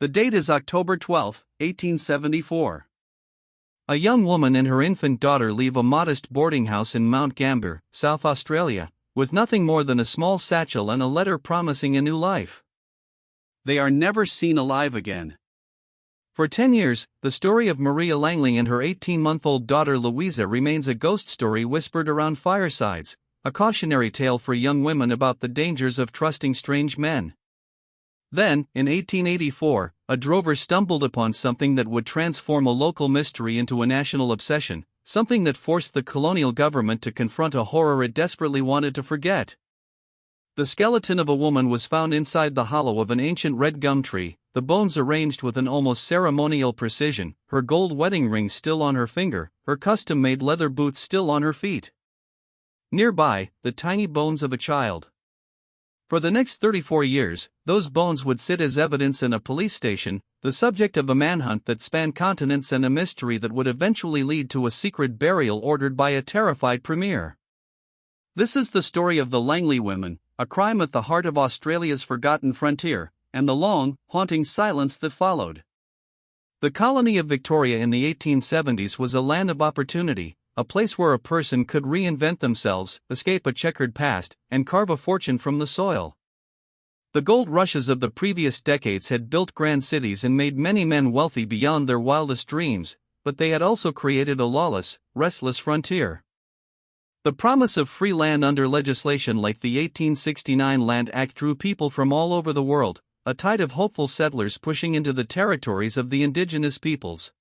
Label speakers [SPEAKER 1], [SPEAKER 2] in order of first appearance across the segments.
[SPEAKER 1] The date is October 12, 1874. A young woman and her infant daughter leave a modest boarding house in Mount Gambier, South Australia, with nothing more than a small satchel and a letter promising a new life. They are never seen alive again. For 10 years, the story of Maria Langley and her 18-month-old daughter Louisa remains a ghost story whispered around firesides, a cautionary tale for young women about the dangers of trusting strange men. Then, in 1884, a drover stumbled upon something that would transform a local mystery into a national obsession, something that forced the colonial government to confront a horror it desperately wanted to forget. The skeleton of a woman was found inside the hollow of an ancient red gum tree, the bones arranged with an almost ceremonial precision, her gold wedding ring still on her finger, her custom-made leather boots still on her feet. Nearby, the tiny bones of a child. For the next 34 years, those bones would sit as evidence in a police station, the subject of a manhunt that spanned continents and a mystery that would eventually lead to a secret burial ordered by a terrified premier. This is the story of the Langley women, a crime at the heart of Australia's forgotten frontier, and the long, haunting silence that followed. The colony of Victoria in the 1870s was a land of opportunity, a place where a person could reinvent themselves, escape a checkered past, and carve a fortune from the soil. The gold rushes of the previous decades had built grand cities and made many men wealthy beyond their wildest dreams, but they had also created a lawless, restless frontier. The promise of free land under legislation like the 1869 Land Act drew people from all over the world, a tide of hopeful settlers pushing into the territories of the indigenous peoples.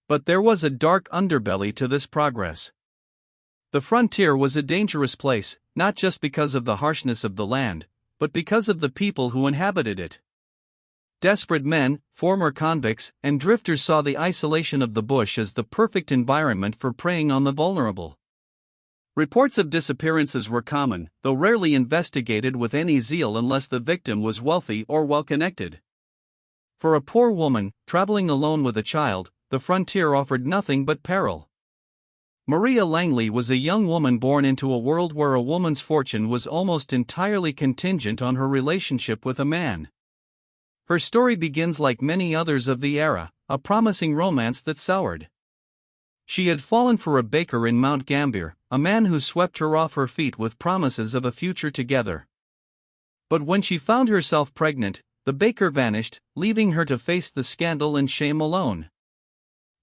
[SPEAKER 1] But there was a dark underbelly to this progress. The frontier was a dangerous place, not just because of the harshness of the land, but because of the people who inhabited it. Desperate men, former convicts, and drifters saw the isolation of the bush as the perfect environment for preying on the vulnerable. Reports of disappearances were common, though rarely investigated with any zeal unless the victim was wealthy or well-connected. For a poor woman, traveling alone with a child, the frontier offered nothing but peril. Maria Langley was a young woman born into a world where a woman's fortune was almost entirely contingent on her relationship with a man. Her story begins like many others of the era, a promising romance that soured. She had fallen for a baker in Mount Gambier, a man who swept her off her feet with promises of a future together. But when she found herself pregnant, the baker vanished, leaving her to face the scandal and shame alone.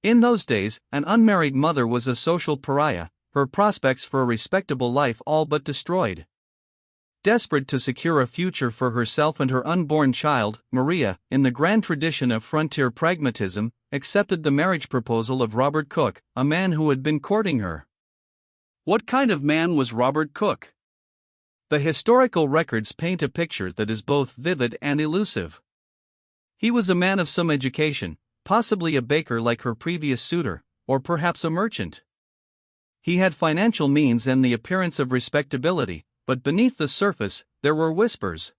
[SPEAKER 1] In those days, an unmarried mother was a social pariah, her prospects for a respectable life all but destroyed. Desperate to secure a future for herself and her unborn child, Maria, in the grand tradition of frontier pragmatism, accepted the marriage proposal of Robert Cook, a man who had been courting her. What kind of man was Robert Cook? The historical records paint a picture that is both vivid and elusive. He was a man of some education, possibly a baker like her previous suitor, or perhaps a merchant. He had financial means and the appearance of respectability, but beneath the surface, there were whispers.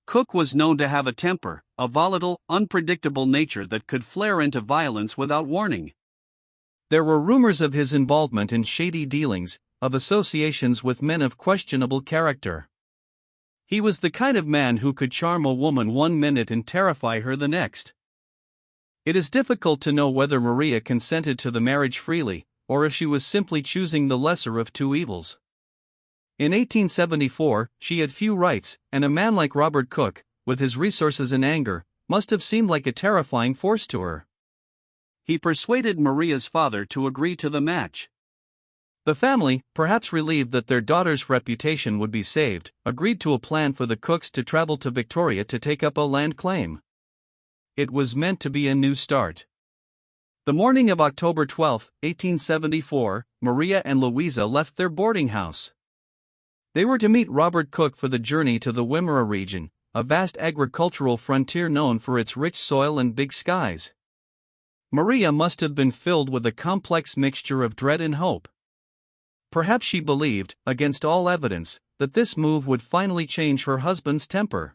[SPEAKER 1] Cook was known to have a temper, a volatile, unpredictable nature that could flare into violence without warning. There were rumors of his involvement in shady dealings, of associations with men of questionable character. He was the kind of man who could charm a woman one minute and terrify her the next. It is difficult to know whether Maria consented to the marriage freely, or if she was simply choosing the lesser of two evils. In 1874, she had few rights, and a man like Robert Cook, with his resources and anger, must have seemed like a terrifying force to her. He persuaded Maria's father to agree to the match. The family, perhaps relieved that their daughter's reputation would be saved, agreed to a plan for the Cooks to travel to Victoria to take up a land claim. It was meant to be a new start. The morning of October 12, 1874, Maria and Louisa left their boarding house. They were to meet Robert Cook for the journey to the Wimmera region, a vast agricultural frontier known for its rich soil and big skies. Maria must have been filled with a complex mixture of dread and hope. Perhaps she believed, against all evidence, that this move would finally change her husband's temper.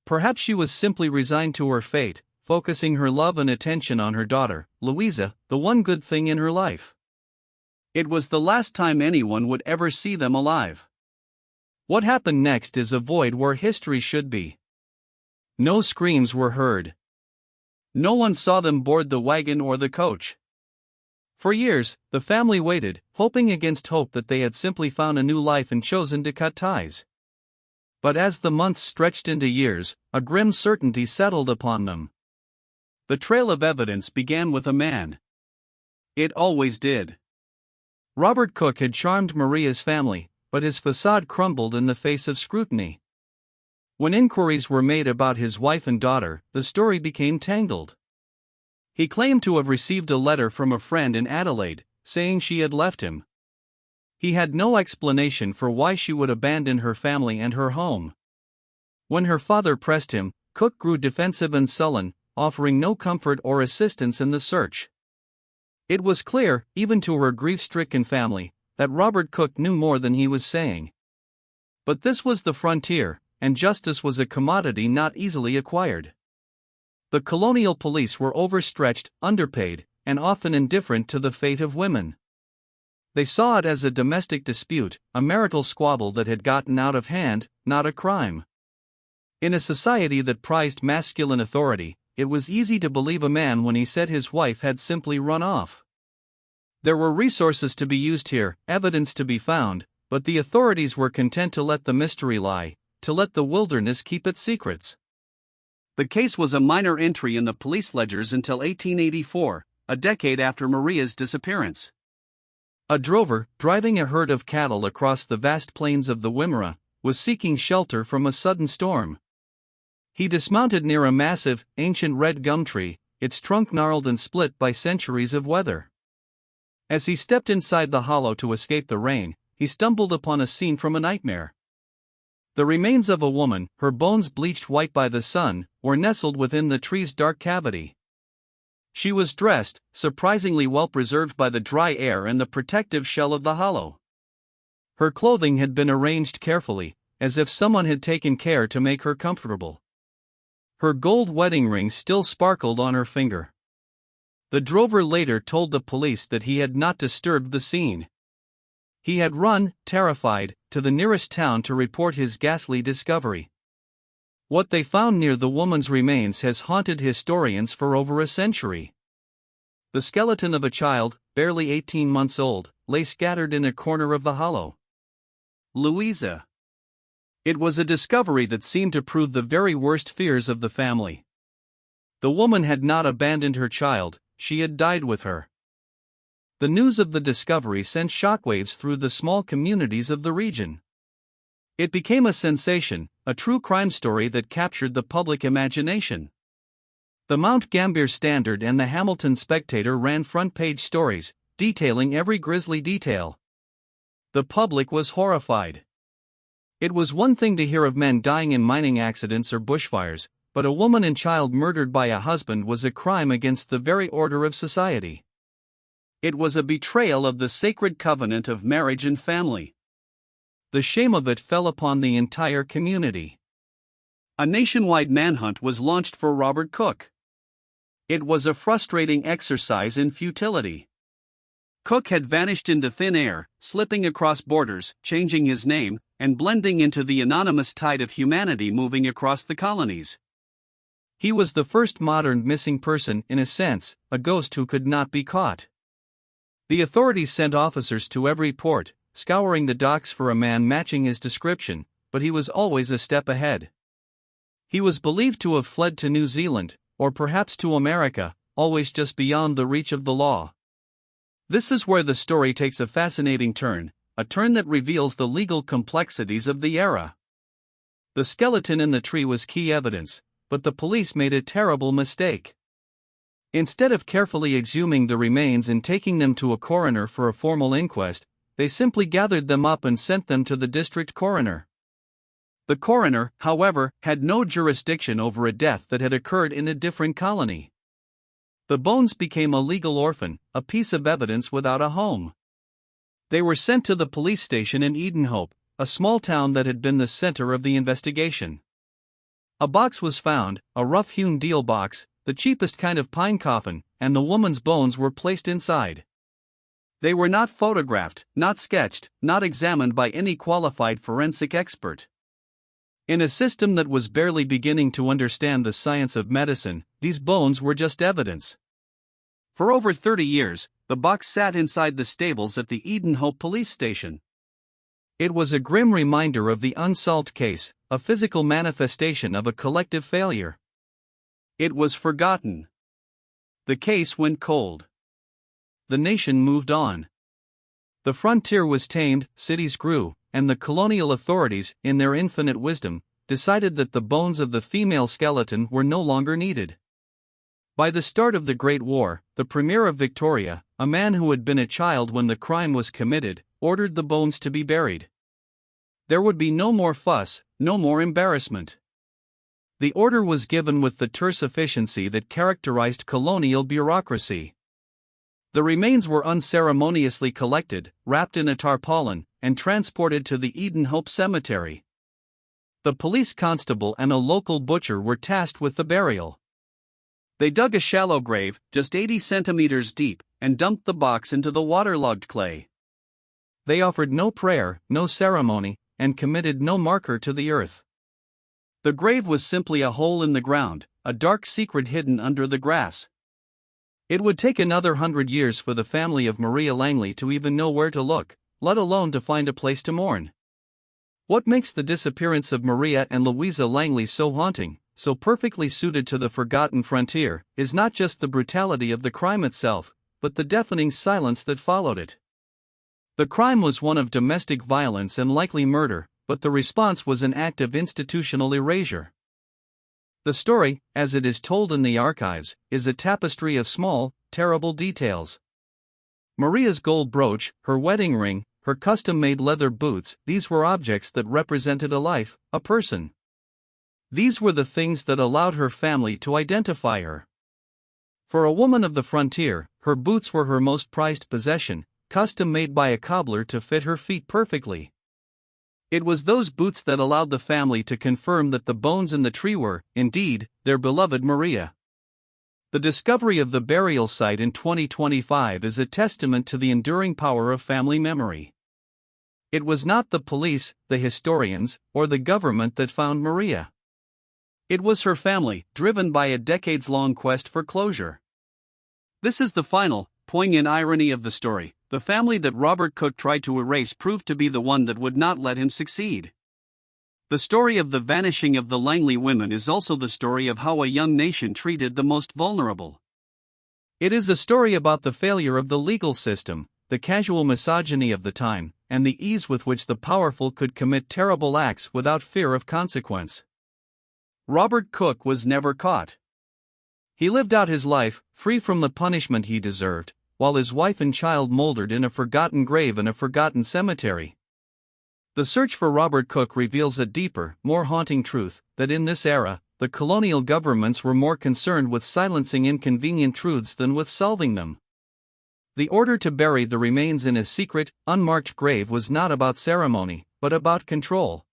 [SPEAKER 1] Perhaps she was simply resigned to her fate, focusing her love and attention on her daughter, Louisa, the one good thing in her life. It was the last time anyone would ever see them alive. What happened next is a void where history should be. No screams were heard. No one saw them board the wagon or the coach. For years, the family waited, hoping against hope that they had simply found a new life and chosen to cut ties. But as the months stretched into years, a grim certainty settled upon them. The trail of evidence began with a man. It always did. Robert Cook had charmed Maria's family, but his facade crumbled in the face of scrutiny. When inquiries were made about his wife and daughter, the story became tangled. He claimed to have received a letter from a friend in Adelaide, saying she had left him. He had no explanation for why she would abandon her family and her home. When her father pressed him, Cook grew defensive and sullen, offering no comfort or assistance in the search. It was clear, even to her grief-stricken family, that Robert Cook knew more than he was saying. But this was the frontier, and justice was a commodity not easily acquired. The colonial police were overstretched, underpaid, and often indifferent to the fate of women. They saw it as a domestic dispute, a marital squabble that had gotten out of hand, not a crime. In a society that prized masculine authority, it was easy to believe a man when he said his wife had simply run off. There were resources to be used here, evidence to be found, but the authorities were content to let the mystery lie, to let the wilderness keep its secrets. The case was a minor entry in the police ledgers until 1884, a decade after Maria's disappearance. A drover, driving a herd of cattle across the vast plains of the Wimmera, was seeking shelter from a sudden storm. He dismounted near a massive, ancient red gum tree, its trunk gnarled and split by centuries of weather. As he stepped inside the hollow to escape the rain, he stumbled upon a scene from a nightmare. The remains of a woman, her bones bleached white by the sun, were nestled within the tree's dark cavity. She was dressed, surprisingly well preserved by the dry air and the protective shell of the hollow. Her clothing had been arranged carefully, as if someone had taken care to make her comfortable. Her gold wedding ring still sparkled on her finger. The drover later told the police that he had not disturbed the scene. He had run, terrified, to the nearest town to report his ghastly discovery. What they found near the woman's remains has haunted historians for over a century. The skeleton of a child, barely 18 months old, lay scattered in a corner of the hollow. Louisa. It was a discovery that seemed to prove the very worst fears of the family. The woman had not abandoned her child, she had died with her. The news of the discovery sent shockwaves through the small communities of the region. It became a sensation, a true crime story that captured the public imagination. The Mount Gambier Standard and the Hamilton Spectator ran front-page stories, detailing every grisly detail. The public was horrified. It was one thing to hear of men dying in mining accidents or bushfires, but a woman and child murdered by a husband was a crime against the very order of society. It was a betrayal of the sacred covenant of marriage and family. The shame of it fell upon the entire community. A nationwide manhunt was launched for Robert Cook. It was a frustrating exercise in futility. Cook had vanished into thin air, slipping across borders, changing his name, and blending into the anonymous tide of humanity moving across the colonies. He was the first modern missing person, in a sense, a ghost who could not be caught. The authorities sent officers to every port, scouring the docks for a man matching his description, but he was always a step ahead. He was believed to have fled to New Zealand, or perhaps to America, always just beyond the reach of the law. This is where the story takes a fascinating turn, a turn that reveals the legal complexities of the era. The skeleton in the tree was key evidence, but the police made a terrible mistake. Instead of carefully exhuming the remains and taking them to a coroner for a formal inquest, they simply gathered them up and sent them to the district coroner. The coroner, however, had no jurisdiction over a death that had occurred in a different colony. The bones became a legal orphan, a piece of evidence without a home. They were sent to the police station in Edenhope, a small town that had been the center of the investigation. A box was found, a rough-hewn deal box, the cheapest kind of pine coffin, and the woman's bones were placed inside. They were not photographed, not sketched, not examined by any qualified forensic expert. In a system that was barely beginning to understand the science of medicine, these bones were just evidence. For over 30 years, the box sat inside the stables at the Eden Hope police station. It was a grim reminder of the unsolved case, a physical manifestation of a collective failure. It was forgotten. The case went cold. The nation moved on. The frontier was tamed, cities grew, and the colonial authorities, in their infinite wisdom, decided that the bones of the female skeleton were no longer needed. By the start of the Great War, the Premier of Victoria, a man who had been a child when the crime was committed, ordered the bones to be buried. There would be no more fuss, no more embarrassment. The order was given with the terse efficiency that characterized colonial bureaucracy. The remains were unceremoniously collected, wrapped in a tarpaulin, and transported to the Eden Hope Cemetery. The police constable and a local butcher were tasked with the burial. They dug a shallow grave, just 80 centimeters deep, and dumped the box into the waterlogged clay. They offered no prayer, no ceremony, and committed no marker to the earth. The grave was simply a hole in the ground, a dark secret hidden under the grass. It would take another 100 years for the family of Maria Langley to even know where to look, let alone to find a place to mourn. What makes the disappearance of Maria and Louisa Langley so haunting, so perfectly suited to the forgotten frontier, is not just the brutality of the crime itself, but the deafening silence that followed it. The crime was one of domestic violence and likely murder, but the response was an act of institutional erasure. The story, as it is told in the archives, is a tapestry of small, terrible details. Maria's gold brooch, her wedding ring, her custom-made leather boots, these were objects that represented a life, a person. These were the things that allowed her family to identify her. For a woman of the frontier, her boots were her most prized possession, custom-made by a cobbler to fit her feet perfectly. It was those boots that allowed the family to confirm that the bones in the tree were, indeed, their beloved Maria. The discovery of the burial site in 2025 is a testament to the enduring power of family memory. It was not the police, the historians, or the government that found Maria. It was her family, driven by a decades-long quest for closure. This is the final, poignant irony of the story. The family that Robert Cook tried to erase proved to be the one that would not let him succeed. The story of the vanishing of the Langley women is also the story of how a young nation treated the most vulnerable. It is a story about the failure of the legal system, the casual misogyny of the time, and the ease with which the powerful could commit terrible acts without fear of consequence. Robert Cook was never caught. He lived out his life, free from the punishment he deserved, while his wife and child mouldered in a forgotten grave in a forgotten cemetery. The search for Robert Cook reveals a deeper, more haunting truth, that in this era, the colonial governments were more concerned with silencing inconvenient truths than with solving them. The order to bury the remains in a secret, unmarked grave was not about ceremony, but about control.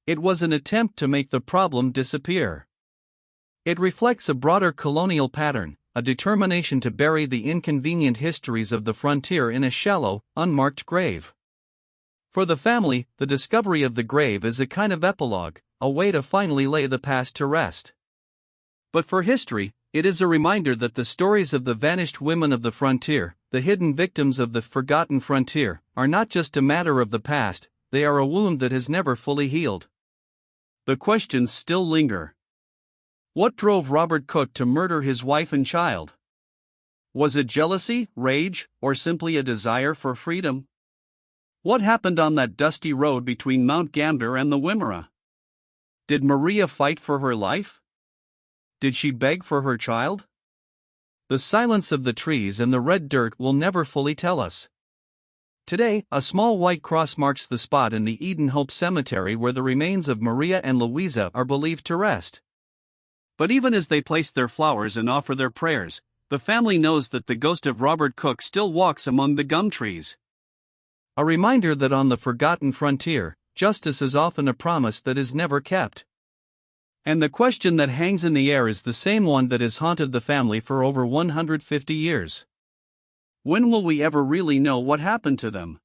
[SPEAKER 1] It was an attempt to make the problem disappear. It reflects a broader colonial pattern, a determination to bury the inconvenient histories of the frontier in a shallow, unmarked grave. For the family, the discovery of the grave is a kind of epilogue, a way to finally lay the past to rest. But for history, it is a reminder that the stories of the vanished women of the frontier, the hidden victims of the forgotten frontier, are not just a matter of the past, they are a wound that has never fully healed. The questions still linger. What drove Robert Cook to murder his wife and child? Was it jealousy, rage, or simply a desire for freedom? What happened on that dusty road between Mount Gambier and the Wimmera? Did Maria fight for her life? Did she beg for her child? The silence of the trees and the red dirt will never fully tell us. Today, a small white cross marks the spot in the Eden Hope Cemetery where the remains of Maria and Louisa are believed to rest. But even as they place their flowers and offer their prayers, the family knows that the ghost of Robert Cook still walks among the gum trees. A reminder that on the forgotten frontier, justice is often a promise that is never kept. And the question that hangs in the air is the same one that has haunted the family for over 150 years. When will we ever really know what happened to them?